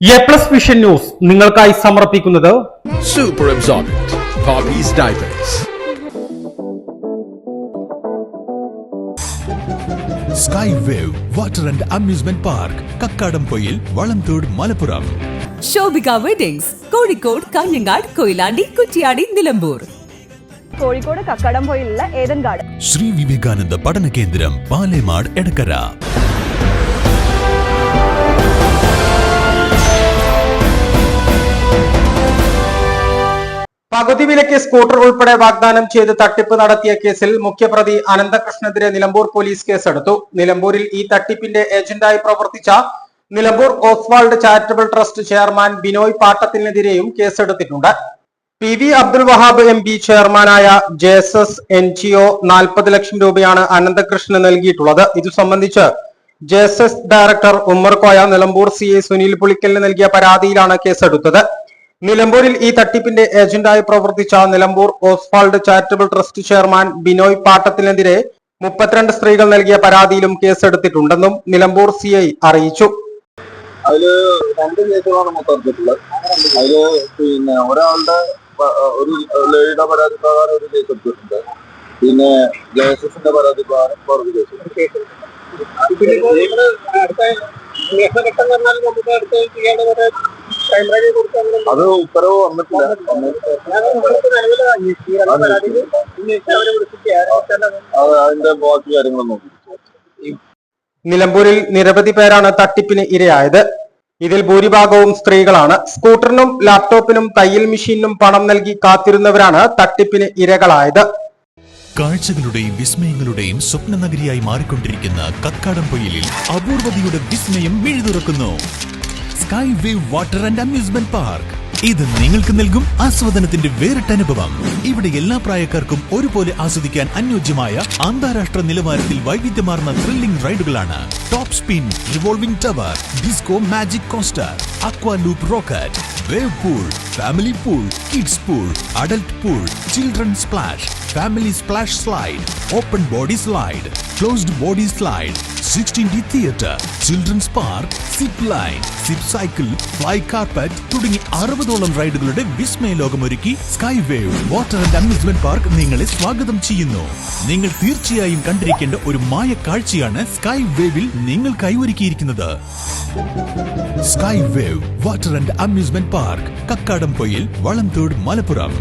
A+ vision news നിങ്ങൾക്കായി സമർപ്പിക്കുന്നത് Super Absorbent Poppy's Diapers. Sky Wave Water and Amusement Park, Kakkadampoyil, Valamthodu, Malappuram. Shobhika weddings, Kozhikode, Kanhangad, Koyilandy, Kuttiady, Nilambur. Kozhikode കക്കാടംപൊയിലുള്ള Eden garden. Sri Vivekananda പഠന കേന്ദ്രം, പാലേമാട്, എടക്കര. പകുതി വിലയ്ക്ക് സ്കൂട്ടർ ഉൾപ്പെടെ വാഗ്ദാനം ചെയ്ത് തട്ടിപ്പ് നടത്തിയ കേസിൽ മുഖ്യപ്രതി അനന്തകൃഷ്ണനെതിരെ നിലമ്പൂർ പോലീസ് കേസെടുത്തു. നിലമ്പൂരിൽ ഈ തട്ടിപ്പിന്റെ ഏജന്റായി പ്രവർത്തിച്ച Nilambur Oswald charitable trust chairman Binoy പാട്ടത്തിനെതിരെയും കേസെടുത്തിട്ടുണ്ട്. PV അബ്ദുൽ വഹാബ് MP ചെയർമാനായ JSS NGO 40 ലക്ഷം രൂപയാണ് അനന്തകൃഷ്ണന് നൽകിയിട്ടുള്ളത്. ഇതു സംബന്ധിച്ച് JSS director Ummer Koya Nilambur CI Sunil പുളിക്കലിന് നൽകിയ പരാതിയിലാണ് കേസെടുത്തത്. നിലമ്പൂരിൽ ഈ തട്ടിപ്പിന്റെ ഏജന്റായി പ്രവർത്തിച്ച Nilambur Oswald charitable trust chairman Binoy പാട്ടത്തിനെതിരെ 32 സ്ത്രീകൾ നൽകിയ പരാതിയിലും കേസെടുത്തിട്ടുണ്ടെന്നും നിലമ്പൂർ CI അറിയിച്ചു. അതില് 2 കേസുകളാണ് മൊത്തത്തിലുള്ളത്. അതില് ഒരാളുടെ ഒരു ലേഡിയുടെ പരാതി പ്രകാരം ഒരു കേസ് എടുത്തിട്ടുണ്ട്. പിന്നെ JSSന്റെ പരാതി പ്രകാരം വേറൊരു കേസ്. അത് ഉത്തരവ് വന്നിട്ടില്ല. അതിന്റെ ബാക്കി കാര്യങ്ങൾ നോക്കി. നിലമ്പൂരിൽ നിരവധി പേരാണ് തട്ടിപ്പിന് ഇരയായത്. ഇതിൽ ഭൂരിഭാഗവും സ്ത്രീകളാണ്. സ്കൂട്ടറിനും ലാപ്ടോപ്പിനും തയ്യൽ മെഷീനും പണം നൽകി കാത്തിരുന്നവരാണ് തട്ടിപ്പിന് ഇരകളായത്. കാഴ്ചകളുടെയും വിസ്മയങ്ങളുടെയും സ്വപ്ന നഗരിയായി മാറിക്കൊണ്ടിരിക്കുന്ന കക്കാടംപൊയിലിൽ അപൂർവതയുടെ വിസ്മയം മിഴിതുറക്കുന്നു. Sky wave water and amusement park. ഇത് നിങ്ങൾക്ക് നൽകും ആസ്വാദനത്തിന്റെ വേറിട്ട അനുഭവം. ഇവിടെ എല്ലാ പ്രായക്കാർക്കും ഒരുപോലെ ആസ്വദിക്കാൻ അനുയോജ്യമായ അന്താരാഷ്ട്ര നിലവാരത്തിൽ വൈവിധ്യമാർന്ന ത്രില്ലിംഗ് റൈഡുകളാണ്. Top spin, revolving tower, disco magic coaster, aqua loop rocket, wave pool, family pool, kids pool, adult pool, children splash, family splash slide, open body slide, closed body slide, 16D theatre, children's park, zip line, zip cycle, fly carpet തുടങ്ങി 60ഓളം റൈഡുകളുടെ വിസ്മയ ലോകമൊരുക്കി sky wave water and amusement park നിങ്ങളെ സ്വാഗതം ചെയ്യുന്നു. നിങ്ങൾ തീർച്ചയായും കണ്ടിരിക്കേണ്ട ഒരു മായ കാഴ്ചയാണ് സ്കൈ വേവിൽ നിങ്ങൾക്കായി ഒരുക്കിയിരിക്കുന്നത്. Sky wave water and amusement park, Kakkadampoyil, Valamthodu, Malappuram.